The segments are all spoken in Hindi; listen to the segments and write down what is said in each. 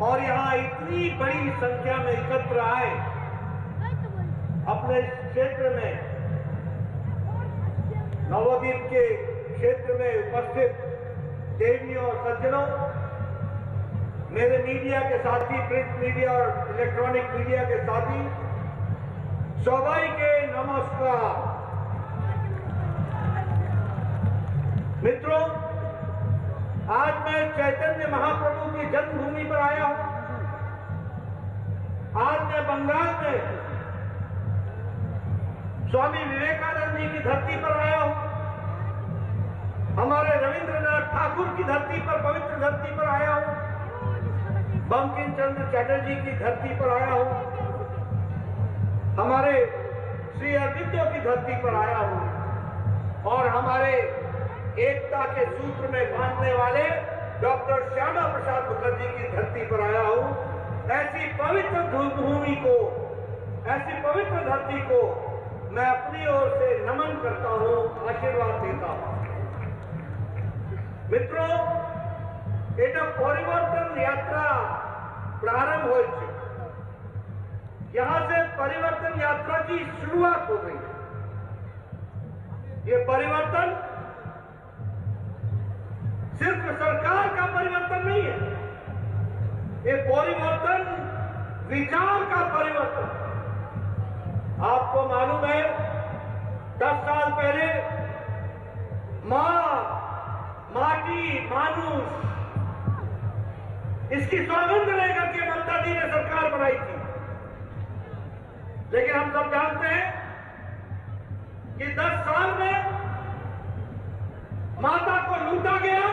और यहाँ इतनी बड़ी संख्या में एकत्र आए अपने क्षेत्र में, नवद्वीप के क्षेत्र में उपस्थित देवियों और सज्जनों, मेरे मीडिया के साथी, प्रिंट मीडिया और इलेक्ट्रॉनिक मीडिया के साथी, सभी के नमस्कार। मित्रों, आज मैं चैतन्य महाप्रभु की जन्मभूमि पर आया हूं। आज मैं बंगाल में स्वामी विवेकानंद जी की धरती पर आया हूं। हमारे रविंद्रनाथ ठाकुर की धरती पर, पवित्र धरती पर आया हूं। बंकिम चंद्र चटर्जी की धरती पर आया हूं। हमारे श्री अरबिंदो की धरती पर आया हूं और हमारे एकता के सूत्र में बांधने वाले डॉक्टर श्यामा प्रसाद मुखर्जी की धरती पर आया हूं। ऐसी पवित्र भूमि को, ऐसी पवित्र धरती को मैं अपनी ओर से नमन करता हूं, आशीर्वाद देता हूं। मित्रों, एटा परिवर्तन यात्रा प्रारंभ हो, यहां से परिवर्तन यात्रा की शुरुआत हो गई। ये परिवर्तन सिर्फ सरकार का परिवर्तन नहीं है, ये परिवर्तन विचार का परिवर्तन। आपको मालूम है, 10 साल पहले मां, माटी, मानुष, इसकी सौगंध लेकर के ममता जी ने सरकार बनाई थी। लेकिन हम सब जानते हैं कि 10 साल में माता को लूटा गया,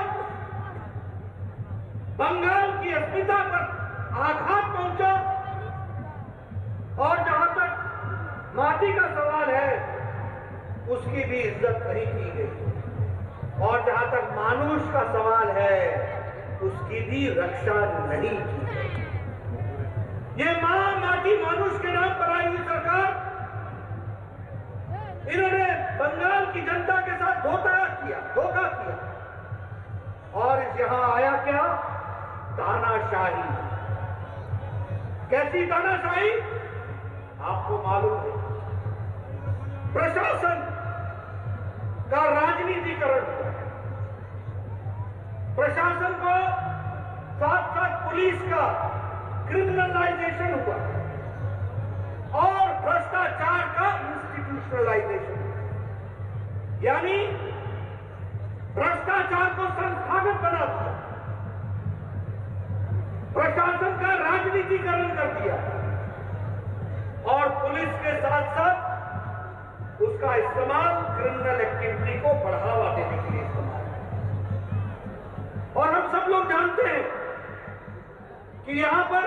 बंगाल की अस्मिता पर आघात पहुंचा और जहां तक माटी का सवाल है उसकी भी इज्जत नहीं की गई और जहां तक मानुष का सवाल है उसकी भी रक्षा नहीं की गई। ये मां, माटी, मानुष के नाम पर आई हुई सरकार, इन्होंने बंगाल की जनता के साथ धोखा किया और यहां आया क्या? तानाशाही। कैसी तानाशाही? आपको मालूम है, प्रशासन का राजनीतिकरण हुआ, प्रशासन को साथ साथ पुलिस का क्रिमिनलाइजेशन हुआ और भ्रष्टाचार का इंस्टीट्यूशनलाइजेशन, यानी भ्रष्टाचार को संस्थागत बना दिया, प्रशासन का राजनीतिकरण कर दिया और पुलिस के साथ साथ उसका इस्तेमाल क्रिमिनल एक्टिविटी को बढ़ावा देने के लिए इस्तेमाल। और हम सब लोग जानते हैं कि यहां पर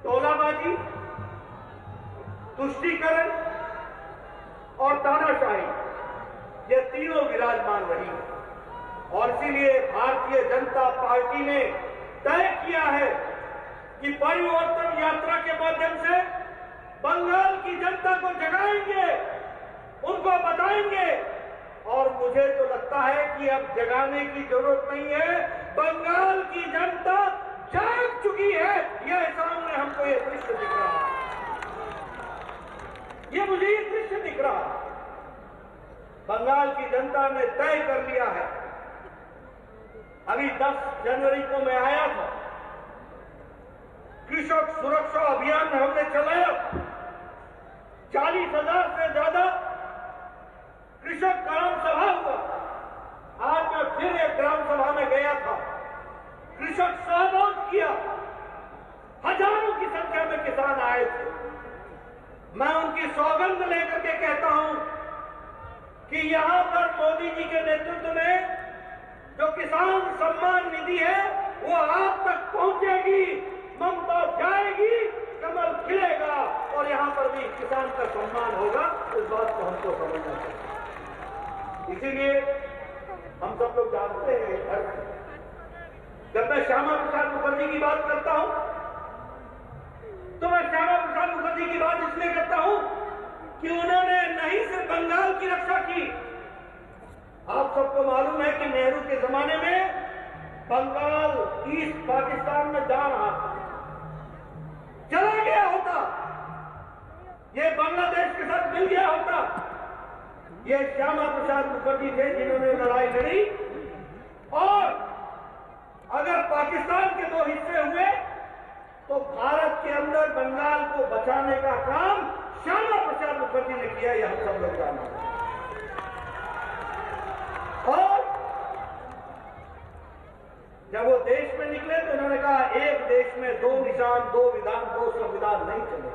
तोलाबाजी, तुष्टीकरण और तानाशाही, ये तीनों विराजमान रही है और इसीलिए भारतीय जनता पार्टी ने तय किया है कि परिवर्तन यात्रा के माध्यम से बंगाल की जनता को जगाएंगे, उनको बताएंगे और मुझे तो लगता है कि अब जगाने की जरूरत नहीं है, बंगाल की जनता जाग चुकी है। यह सामने हमको ये दृश्य दिख रहा है, मुझे ये दृश्य दिख रहा है। बंगाल की जनता ने तय कर लिया है। अभी 10 जनवरी को मैं आया था, कृषक सुरक्षा अभियान हमने चलाया, 40,000 से ज्यादा कृषक ग्राम सभा हुआ। आज मैं फिर एक ग्राम सभा में गया था, कृषक सहभाग किया, हजारों की संख्या में किसान आए थे। मैं उनकी सौगंध लेकर के कहता हूं कि यहां पर मोदी जी के नेतृत्व में जो किसान सम्मान निधि है वो आप तक पहुंचेगी, ममता जाएगी, कमल खिलेगा और यहां पर भी किसान का सम्मान होगा। इस बात को हमको समझना चाहिए। इसीलिए हम सब लोग जानते हैं, जब मैं श्यामा प्रसाद मुखर्जी की बात करता हूं तो मैं श्यामा प्रसाद मुखर्जी की बात इसलिए करता हूं कि उन्होंने नहीं सिर्फ बंगाल की रक्षा की। आप सबको मालूम है कि नेहरू के जमाने में बंगाल ईस्ट पाकिस्तान में जा रहा था, चला गया होता, ये बांग्लादेश के साथ मिल गया होता। ये श्यामा प्रसाद मुखर्जी थे जिन्होंने लड़ाई लड़ी, और अगर पाकिस्तान के दो हिस्से हुए तो भारत के अंदर बंगाल को बचाने का काम श्यामा प्रसाद मुखर्जी ने किया, यह हम सब लोग जानते हैं। और जब वो देश में निकले तो उन्होंने कहा एक देश में दो निशान, दो विधान, दो संविधान नहीं चले।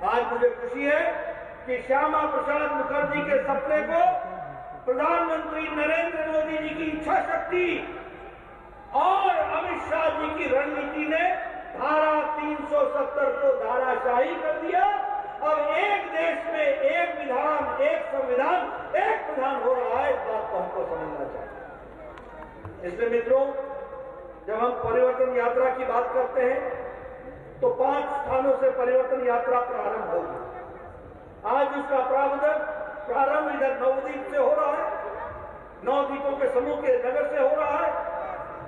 आज मुझे खुशी है कि श्यामा प्रसाद मुखर्जी के सपने को प्रधानमंत्री नरेंद्र मोदी जी की इच्छा शक्ति और अमित शाह जी की रणनीति ने धारा 370 को धाराशाही कर दिया। अब एक देश में एक विधान, एक संविधान, एक प्रधान हो रहा है। इस बात को हमको समझना चाहिए। इसलिए मित्रों, जब हम परिवर्तन यात्रा की बात करते हैं तो 5 स्थानों से परिवर्तन यात्रा प्रारंभ होगी। आज उसका प्रारंभ इधर नवद्वीप से हो रहा है, 9 द्वीपों के समूह के नगर से हो रहा है,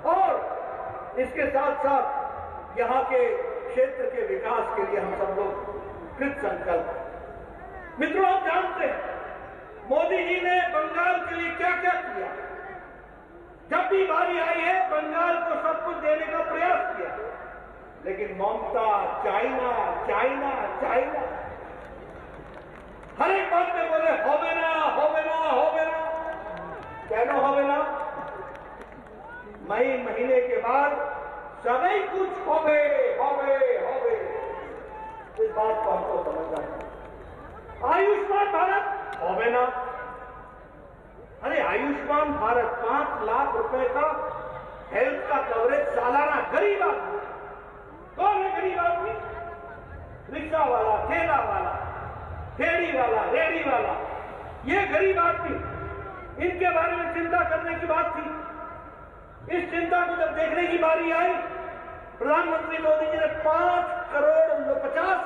और इसके साथ साथ यहाँ के क्षेत्र के विकास के लिए हम सब लोग कृत संकल्प हैं। मित्रों, हम जानते हैं मोदी जी ने बंगाल के लिए क्या क्या किया। जब भी बारी आई है बंगाल को सब कुछ देने का प्रयास किया, लेकिन ममता चाइना चाइना चाइना, हर एक बात में बोले होवे ना होवे ना होवे ना। कहना होवे ना, मई महीने के बाद सभी कुछ होवे होवे होवे। इस बात को हमको समझना है। आयुष्मान भारत होवे ना, अरे आयुष्मान भारत 5 लाख रुपए का हेल्थ का कवरेज सालाना। गरीब आदमी कौन है? गरीब आदमी, रिक्शा वाला, ठेला वाला, फेरी वाला, रेडी वाला, ये गरीब आदमी, इनके बारे में चिंता करने की बात थी। इस चिंता को जब देखने की बारी आई, प्रधानमंत्री मोदी जी ने 50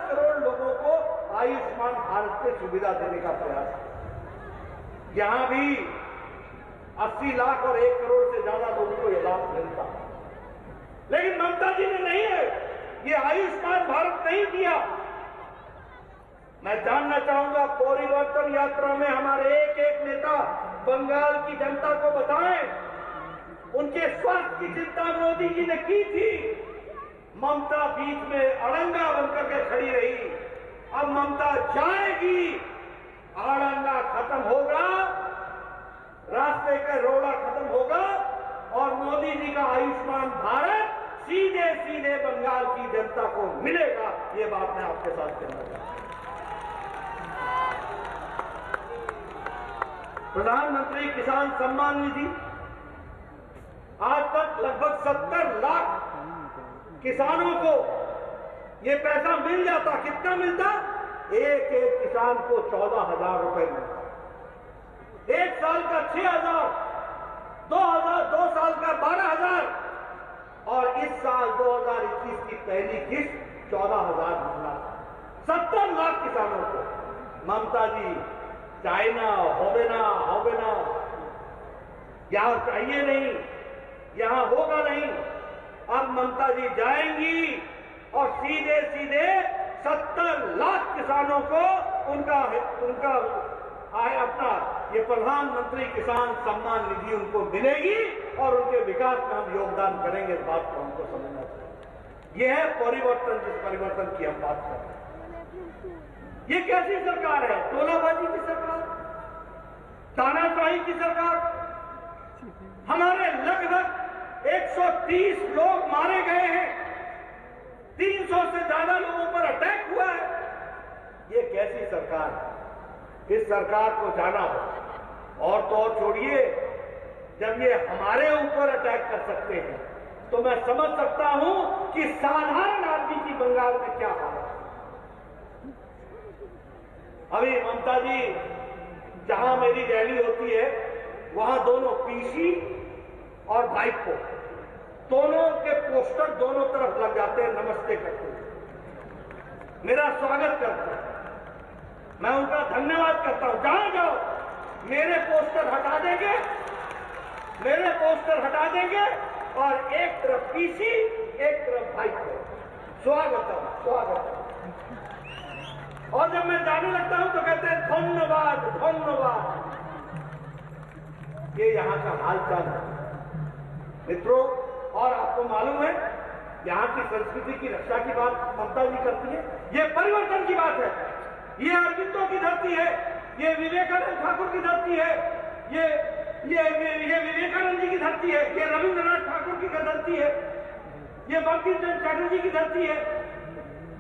करोड़ लोगों को आयुष्मान भारत पे सुविधा देने का प्रयास किया। यहां भी 80 लाख और 1 करोड़ से ज्यादा लोगों को यह लाभ मिलता, लेकिन ममता जी ने नहीं है, ये आयुष्मान भारत नहीं दिया। मैं जानना चाहूंगा परिवर्तन यात्रा में हमारे एक एक नेता बंगाल की जनता को बताएं, उनके स्वास्थ्य की चिंता मोदी जी ने की थी। ममता बीच में अड़ंगा बनकर के खड़ी रही। अब ममता जाएगी, अड़ंगा खत्म होगा, रास्ते का रोड़ा खत्म होगा, और मोदी जी का आयुष्मान भारत सीधे सीधे बंगाल की जनता को मिलेगा। ये बात मैं आपके साथ कहना चाहता हूं। प्रधानमंत्री किसान सम्मान निधि, आज तक लगभग 70 लाख किसानों को ये पैसा मिल जाता। कितना मिलता? एक एक किसान को 14,000 रुपए मिलता। 1 साल का 6,000, 2 साल का 12,000, और इस साल 2021 की पहली किस्त 14,000 मिला। 70 लाख किसानों को। ममता जी चाइना होवे ना होवे ना, यहां चाहिए नहीं, यहां होगा नहीं। अब ममता जी जाएंगी और सीधे सीधे 70 लाख किसानों को उनका अपना ये प्रधानमंत्री किसान सम्मान निधि उनको मिलेगी, और उनके विकास में हम योगदान करेंगे। इस बात को हमको समझना चाहिए। यह है परिवर्तन, जिस परिवर्तन की हम बात कर रहे हैं। ये कैसी सरकार है? टोलाबाजी की सरकार, तानाशाही की सरकार। हमारे लगभग 130 लोग मारे गए हैं, 300 से ज्यादा लोगों पर अटैक हुआ है। ये कैसी सरकार है? इस सरकार को जाना हो। और तो और छोड़िए, जब ये हमारे ऊपर अटैक कर सकते हैं तो मैं समझ सकता हूं कि साधारण आदमी की बंगाल में क्या हालत है। अभी ममता जी जहां मेरी रैली होती है वहां दोनों पीसी और भाईपो दोनों के पोस्टर दोनों तरफ लग जाते हैं, नमस्ते करते हैं, मेरा स्वागत करते हैं। मैं उनका धन्यवाद करता हूं। जहां जाओ मेरे पोस्टर हटा देंगे, मेरे पोस्टर हटा देंगे और एक तरफ पीसी, एक तरफ भाईको। स्वागतम स्वागतम। और जब मैं जाने लगता हूं तो कहते हैं धन्यवाद धन्यवाद। ये यहां का हालचाल है मित्रों। और आपको मालूम है यहां की संस्कृति की रक्षा की बात ममता जी करती है। ये परिवर्तन की बात है। ये अरविंदों की धरती है, ये विवेकानंद ठाकुर की धरती है, ये विवेकानंद जी की धरती है, ये रविंद्रनाथ ठाकुर की धरती है, ये बंकिम चंद्र चटर्जी की धरती है,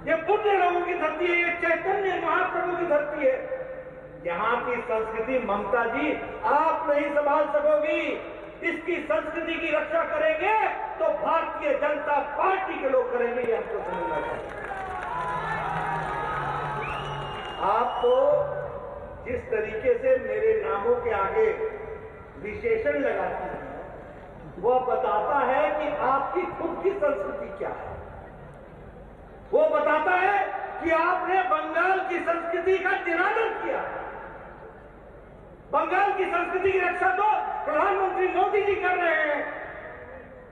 ये पुण्य लोगों की धरती है, ये चैतन्य महाप्रभु की धरती है। यहाँ की संस्कृति ममता जी आप नहीं संभाल सकोगी। इसकी संस्कृति की रक्षा करेंगे तो भारतीय जनता पार्टी के लोग करेंगे, ये हमको समझना चाहिए। आप तो जिस तरीके से मेरे नामों के आगे विशेषण लगाती हैं वह बताता है कि आपकी खुद की संस्कृति क्या है। वो बताता है कि आपने बंगाल की संस्कृति का निरादर किया। बंगाल की संस्कृति की रक्षा तो प्रधानमंत्री मोदी जी कर रहे हैं।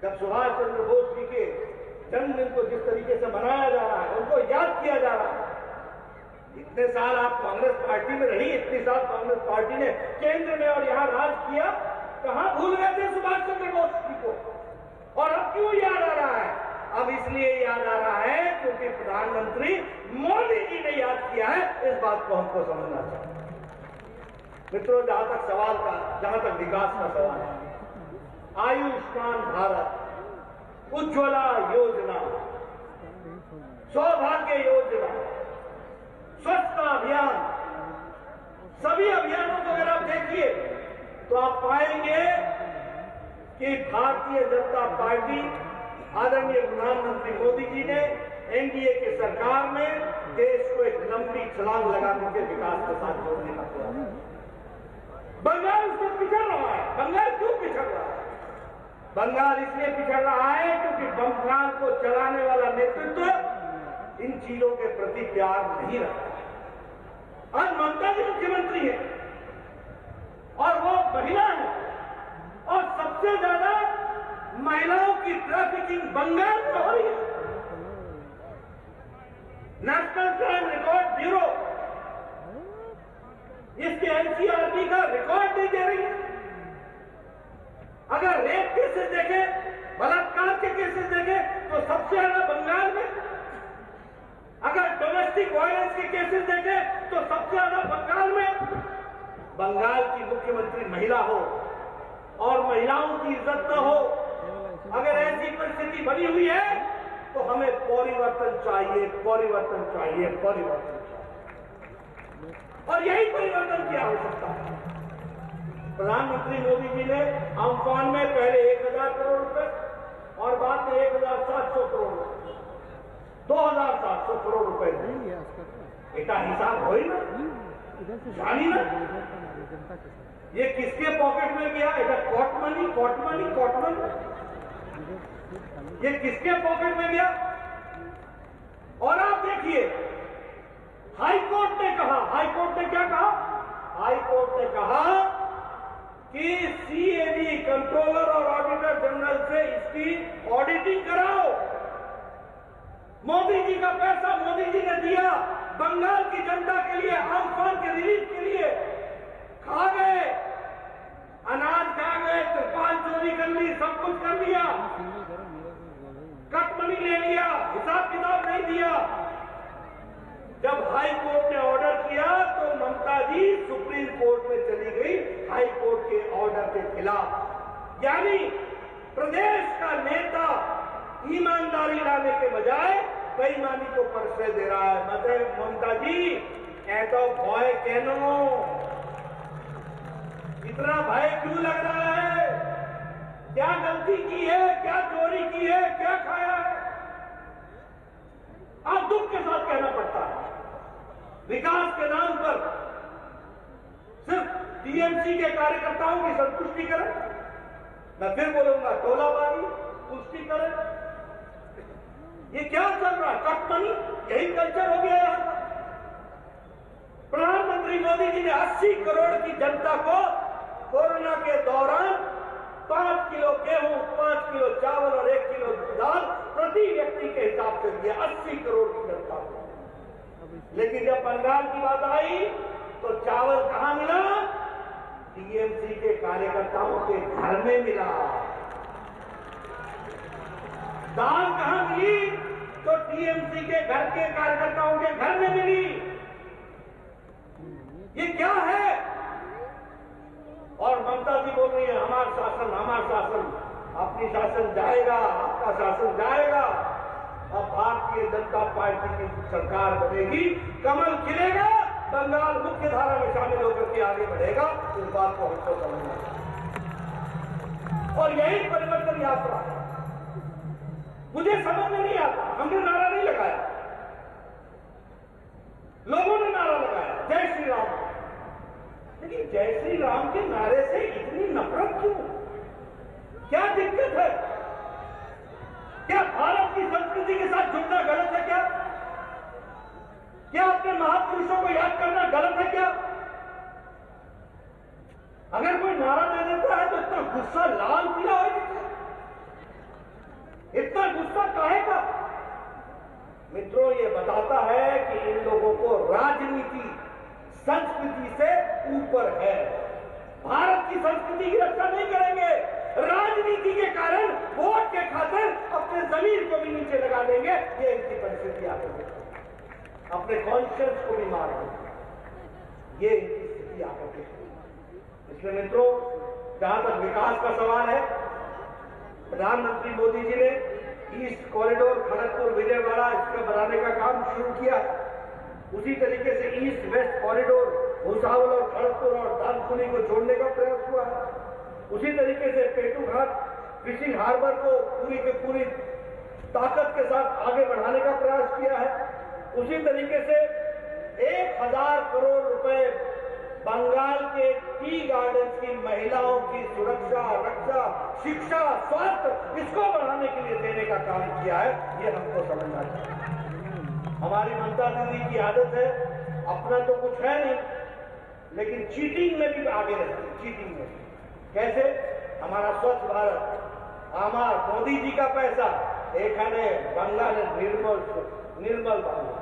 जब सुभाष चंद्र बोस जी के जन्मदिन को जिस तरीके से मनाया जा रहा है, उनको याद किया जा रहा है। इतने साल आप कांग्रेस पार्टी में रही, इतनी साल कांग्रेस पार्टी ने केंद्र में और यहाँ राज किया, कहां भूल गए थे सुभाष चंद्र बोस जी को? और अब क्यों याद आ रहा है? अब इसलिए याद आ रहा है क्योंकि प्रधानमंत्री मोदी जी ने याद किया है। इस बात को हमको समझना चाहिए मित्रों। जहां तक विकास का सवाल है, आयुष्मान भारत, उज्ज्वला योजना, सौभाग्य योजना, स्वच्छता अभियान, सभी अभियानों को अगर आप देखिए तो आप पाएंगे कि भारतीय जनता पार्टी आदरणीय प्रधानमंत्री मोदी जी ने एनडीए की सरकार में देश को एक लंबी छलांग लगा करके विकास के साथ जोड़ने का प्रयास। बंगाल उससे पिछड़ रहा है। बंगाल क्यों पिछड़ रहा है? बंगाल इसलिए पिछड़ रहा है क्योंकि बंगाल को चलाने वाला नेतृत्व इन चीजों के प्रति प्यार नहीं रखता। आज ममता जी मुख्यमंत्री है और वो महिला है और सबसे ज्यादा महिलाओं की ट्रैफिकिंग बंगाल में हो रही है। नेशनल क्राइम रिकॉर्ड ब्यूरो इसके एनसीआरबी का रिकॉर्ड नहीं दे रही है। अगर रेप केसेस देखे, बलात्कार के केसेस देखे तो सबसे ज्यादा बंगाल में। अगर डोमेस्टिक वायलेंस के केसेस देखे तो सबसे ज्यादा बंगाल में। बंगाल की मुख्यमंत्री महिला हो और महिलाओं की इज्जत न हो, अगर ऐसी परिस्थिति बनी हुई है तो हमें परिवर्तन चाहिए, परिवर्तन चाहिए, परिवर्तन चाहिए। और यही परिवर्तन की आवश्यकता है। प्रधानमंत्री मोदी जी ने अम्फान में पहले 1000 करोड़ रुपए और बाद में 1700 करोड़ रुपए, 2700 करोड़ रुपए इसका हिसाब हो ही ना, जानी ना। ये किसके पॉकेट में गया? इधर caught money, caught money, caught money. ये किसके पॉकेट में गया? और आप देखिए हाई कोर्ट ने कहा, हाई कोर्ट ने क्या कहा? हाई कोर्ट ने कहा कि सीएजी कंट्रोलर और ऑडिटर जनरल से इसकी ऑडिटिंग कराओ। मोदी जी का पैसा मोदी जी ने दिया बंगाल की जनता के लिए, अम्फान के रिलीफ के लिए। खा गए, अनाज खा गए, त्रिपाल चोरी कर ली, सब कुछ कर लिया, कट मनी ले लिया, हिसाब किताब नहीं दिया। जब हाई कोर्ट ने ऑर्डर किया तो ममता जी सुप्रीम कोर्ट में चली गई हाई कोर्ट के ऑर्डर के खिलाफ। यानी प्रदेश का नेता ईमानदारी लाने के बजाय बेईमानी को परिचय दे रहा है। मतलब ममता जी ऐसा भय कहनो, इतना भय क्यों लग रहा है? क्या गलती की है? क्या चोरी की है? क्या खाया है? आप दुख के साथ कहना पड़ता है। विकास के नाम पर सिर्फ टीएमसी के कार्यकर्ताओं की संतुष्टि करें, मैं फिर बोलूंगा टोलाबाजी, पुष्टि करें। ये क्या चल रहा है? कट मनी, यही कल्चर हो गया यहां पर। प्रधानमंत्री मोदी जी ने 80 करोड़ की जनता को कोरोना के दौरान 5 किलो गेहूं, 5 किलो चावल और 1 किलो दाल प्रति व्यक्ति के हिसाब से दिया 80 करोड़ की जनता को। लेकिन जब बंगाल की बात आई तो चावल कहां मिला? टीएमसी के कार्यकर्ताओं के घर में मिला। दाल कहां मिली? तो टीएमसी के घर के कार्यकर्ताओं के घर में मिली। ये क्या है? और ममता जी बोल रही है हमारा शासन, हमारा शासन। अपनी शासन जाएगा, आपका शासन जाएगा। अब भारतीय जनता पार्टी की सरकार बनेगी, कमल खिलेगा, बंगाल मुख्य धारा में शामिल होकर के आगे बढ़ेगा। इस बात को हमको समझना चाहिए। और यही परिवर्तन यात्रा मुझे समझ में नहीं आता। हमने नारा नहीं लगाया, लोगों ने नारा लगाया जय श्री राम। लेकिन जय श्री राम के नारे से इतनी नफरत क्यों? क्या दिक्कत है? क्या भारत की संस्कृति के साथ जुड़ना गलत है? क्या अपने महापुरुषों को याद करना गलत है? क्या अगर कोई नारा दे देता है तो इतना गुस्सा लाल पीला हो जाता है? इतना गुस्सा काहे का? मित्रों, ये बताता है कि इन लोगों को राजनीति संस्कृति से ऊपर है। भारत की संस्कृति की रक्षा नहीं करेंगे, राजनीति के कारण वोट के खातिर अपने जमीन को भी नीचे लगा देंगे। ये इनकी परिस्थिति आ गई, अपने कॉन्शियंस को भी मार देंगे। ये इनकी स्थिति आ गई। इसलिए मित्रों, जहां तक विकास का सवाल है, प्रधानमंत्री मोदी जी ने ईस्ट कॉरिडोर खड़गपुर विजयवाड़ा इसका बनाने का काम शुरू किया। उसी तरीके से ईस्ट वेस्ट कॉरिडोर भुसावल और खड़गपुर और दानकुनी को जोड़ने का प्रयास हुआ है। उसी तरीके से पेटूघाट फिशिंग हार्बर को पूरी की पूरी ताकत के साथ आगे बढ़ाने का प्रयास किया है। उसी तरीके से 1000 करोड़ रुपए बंगाल के टी गार्डन की महिलाओं की सुरक्षा, रक्षा, शिक्षा, स्वास्थ्य इसको बढ़ाने के लिए देने का काम किया है। ये हमको समझना चाहिए। हमारी ममता दीदी की आदत है, अपना तो कुछ है नहीं, लेकिन चीटिंग में भी आगे रहती है। चीटिंग में कैसे? हमारा स्वच्छ भारत, हमारा मोदी जी का पैसा एक ने गंगा ने निर्मल बांधा,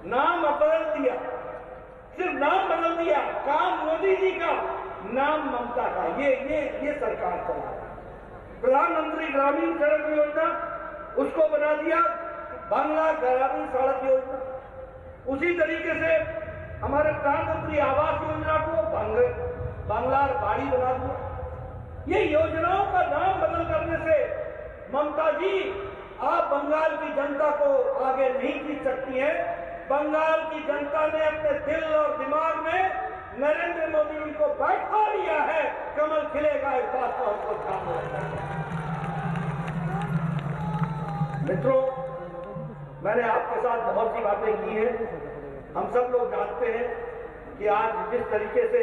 नाम बदल दिया, सिर्फ नाम बदल दिया, काम मोदी जी का, नाम ममता का। ये सरकार चला रहा है। प्रधानमंत्री ग्रामीण सड़क योजना उसको बना दिया बांग्ला ग्रामीण सड़क योजना। उसी तरीके से हमारे प्रधानमंत्री आवास योजना को बांग्लार बाड़ी बना दिया। ये योजनाओं का नाम बदल करने से ममता जी आप बंगाल की जनता को आगे नहीं खींच सकती हैं। बंगाल की जनता ने अपने दिल और दिमाग में नरेंद्र मोदी जी को बैठा लिया है। कमल खिलेगा, इस बात को हमको ध्यान में रखना है। मित्रों, मैंने आपके साथ बहुत सी बातें की हैं। हम सब लोग जानते हैं कि आज जिस तरीके से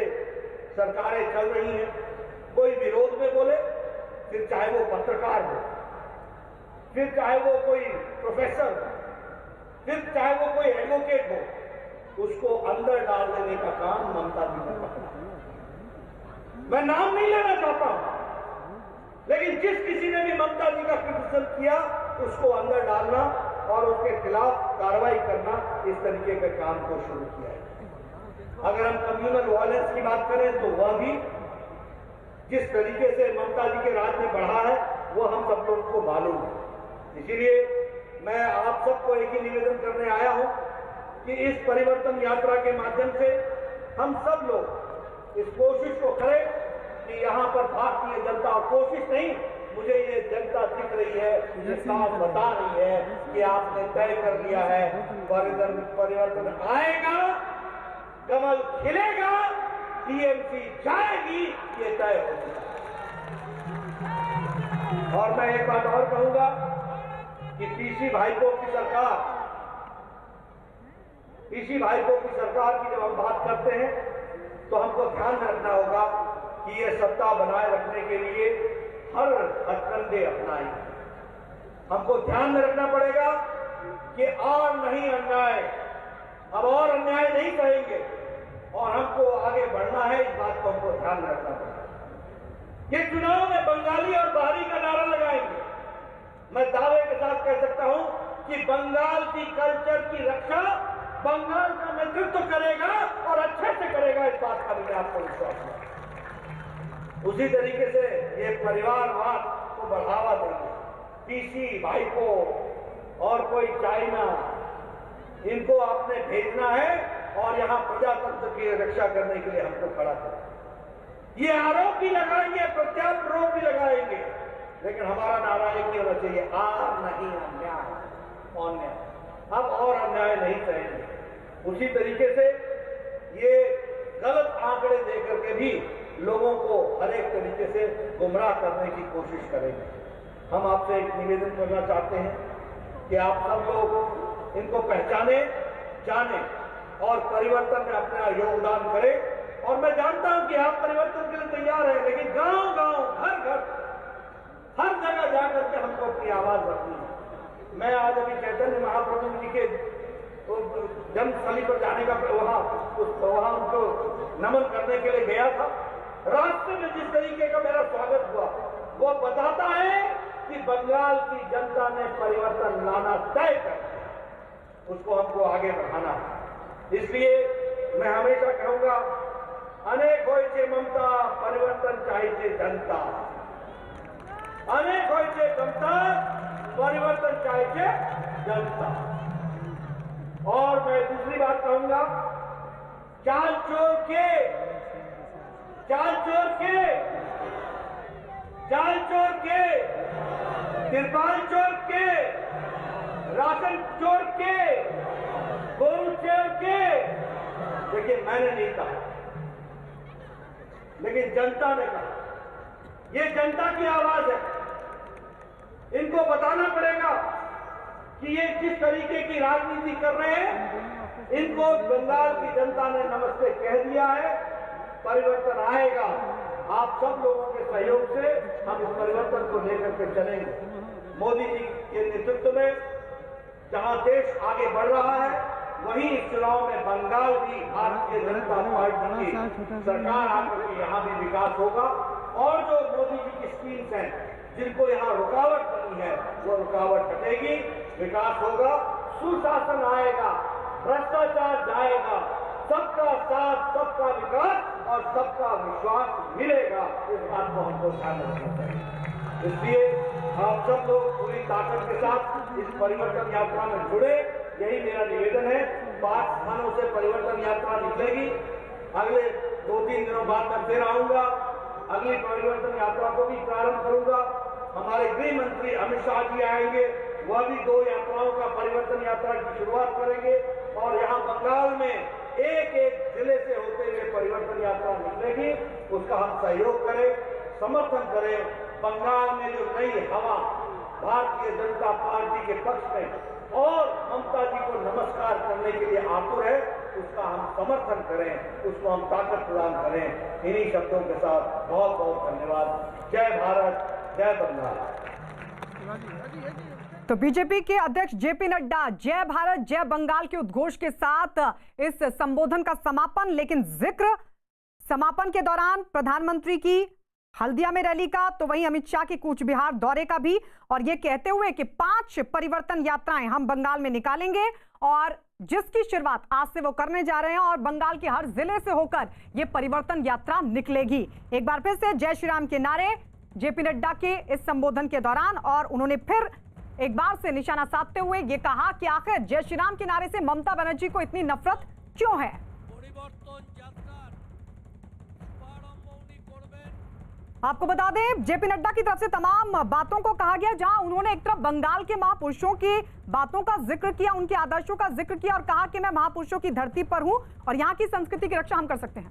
सरकारें चल रही हैं, कोई विरोध में बोले, फिर चाहे वो पत्रकार हो, फिर चाहे वो कोई प्रोफेसर हो, फिर चाहे वो कोई एडवोकेट हो, उसको अंदर डाल देने का काम ममता जी ने पकड़ा। मैं नाम नहीं लेना चाहता हूं, लेकिन जिस किसी ने भी ममता जी का क्रिटिसिज्म किया उसको अंदर डालना और उसके खिलाफ कार्रवाई करना, इस तरीके के काम को शुरू किया है। अगर हम कम्युनल वायलेंस की बात करें तो वह भी जिस तरीके से ममता जी के राज में बढ़ा है वो हम सब लोगों को मालूम है। इसीलिए मैं आप सबको एक ही निवेदन करने आया हूं कि इस परिवर्तन यात्रा के माध्यम से हम सब लोग इस कोशिश को करें कि यहां पर भारतीय जनता, कोशिश नहीं, मुझे ये जनता दिख रही है, ये साफ बता रही है कि आपने तय कर लिया है परिवर्तन आएगा, कमल खिलेगा, टीएमसी जाएगी, ये तय हो चुका। और मैं एक बात और कहूंगा कि पीसी भाईपो की सरकार की जब हम बात करते हैं तो हमको ध्यान में रखना होगा कि ये सत्ता बनाए रखने के लिए हर हथकंडे अपनाएं। हमको ध्यान में रखना पड़ेगा कि और नहीं अन्याय, अब और अन्याय नहीं करेंगे और हमको आगे बढ़ना है। इस बात को हमको ध्यान में रखना पड़ेगा। ये चुनाव में बंगाली और बाहरी का नारा लगाएंगे। मैं दावे के साथ कह सकता हूं कि बंगाल की कल्चर की रक्षा बंगाल का नेतृत्व करेगा और अच्छे से करेगा, इस बात का भी आपको विश्वास है। उसी तरीके से ये परिवारवाद को बढ़ावा देंगे। पीसी, भाईपो और कोई चाइना, इनको आपने भेजना है और यहां प्रजातंत्र की रक्षा करने के लिए हमको खड़ा करें। ये आरोप भी लगाएंगे, प्रत्यारोप भी लगाएंगे, लेकिन हमारा नारा एक ही होना चाहिए, आर नहीं अन्याय, अन्याय। अब और अन्याय नहीं सहेंगे। उसी तरीके से ये गलत आंकड़े देकर के भी लोगों को हर एक तरीके से गुमराह करने की कोशिश करेंगे। हम आपसे एक निवेदन करना चाहते हैं कि आप सब लोग इनको पहचाने, जाने और परिवर्तन में अपना योगदान करें। और मैं जानता हूं कि आप परिवर्तन के लिए तैयार हैं, लेकिन गांव-गांव, घर-घर, हर जगह जाकर के हमको अपनी आवाज रखनी है। मैं आज अभी चैतन्य महाप्रभु जी के जन्मस्थली पर जाने का वहां उनको नमन करने के लिए गया था। रास्ते में जिस तरीके का मेरा स्वागत हुआ, वो बताता है कि बंगाल की जनता ने परिवर्तन लाना तय कर दिया, उसको हमको आगे बढ़ाना है। इसलिए मैं हमेशा कहूंगा, अनेक होय छे ममता, परिवर्तन चाहिए जनता। अनेक होय छे ममता, परिवर्तन चाहिए जनता। और मैं दूसरी बात कहूंगा, चाल चोर के, चाल चोर के, चाल चोर के, तिरपाल चोर के, राशन चोर के, गोरू चोर के, देखिए मैंने नहीं कहा, लेकिन जनता ने कहा। ये जनता की आवाज है। इनको बताना पड़ेगा कि ये जिस तरीके की राजनीति कर रहे हैं, इनको बंगाल की जनता ने नमस्ते कह दिया है। परिवर्तन आएगा। आप सब लोगों के सहयोग से हम इस परिवर्तन को लेकर के चलेंगे। मोदी जी के नेतृत्व में जहां देश आगे बढ़ रहा है, वहीं इस चुनाव में बंगाल भी भारतीय जनता पार्टी की सरकार आकर के यहाँ भी विकास होगा। और जो मोदी जी की स्कीम्स हैं, जिनको यहाँ रुकावट बनी है, वो रुकावट हटेगी, विकास होगा, सुशासन आएगा, भ्रष्टाचार जाएगा, सबका साथ, सबका विकास और सबका विश्वास मिलेगा। इस बात को हमको ध्यान रखना चाहिए। इसलिए आप सब लोग पूरी ताकत के साथ इस परिवर्तन यात्रा में जुड़े, यही मेरा निवेदन है। 5 स्थानों से परिवर्तन यात्रा निकलेगी। अगले 2-3 दिनों बाद मैं फिर आऊंगा, अगली परिवर्तन यात्रा को भी प्रारंभ करूंगा। हमारे गृह मंत्री अमित शाह जी आएंगे, वह भी 2 यात्राओं का परिवर्तन यात्रा की शुरुआत करेंगे। और यहाँ बंगाल में एक-एक जिले से होते हुए परिवर्तन यात्रा निकलेगी। उसका हम सहयोग करें, समर्थन करें। बंगाल में जो नई हवा भारतीय जनता पार्टी के पक्ष में और ममता जी को नमस्कार करने के लिए आतुर है, उसका हम समर्थन करें, उसको हम ताकत प्रदान करें। इन्हीं शब्दों के साथ बहुत बहुत धन्यवाद। जय भारत, जय बंगाल। तो बीजेपी के अध्यक्ष जेपी नड्डा जय भारत जय बंगाल के उद्घोष के साथ इस संबोधन का समापन। लेकिन जिक्र समापन के दौरान प्रधानमंत्री की हल्दिया में रैली का, तो वहीं अमित शाह के कूच बिहार दौरे का भी, और ये कहते हुए कि 5 परिवर्तन यात्राएं हम बंगाल में निकालेंगे और जिसकी शुरुआत आज से वो करने जा रहे हैं और बंगाल के हर जिले से होकर ये परिवर्तन यात्रा निकलेगी। एक बार फिर से जय श्री राम के नारे जेपी नड्डा के इस संबोधन के दौरान, और उन्होंने फिर एक बार से निशाना साधते हुए ये कहा कि आखिर जय श्री राम के नारे से ममता बनर्जी को इतनी नफरत क्यों है। आपको बता दें, जेपी नड्डा की तरफ से तमाम बातों को कहा गया, जहां उन्होंने एक तरफ बंगाल के महापुरुषों की बातों का जिक्र किया, उनके आदर्शों का जिक्र किया और कहा कि मैं महापुरुषों की धरती पर हूं और यहां की संस्कृति की रक्षा हम कर सकते हैं।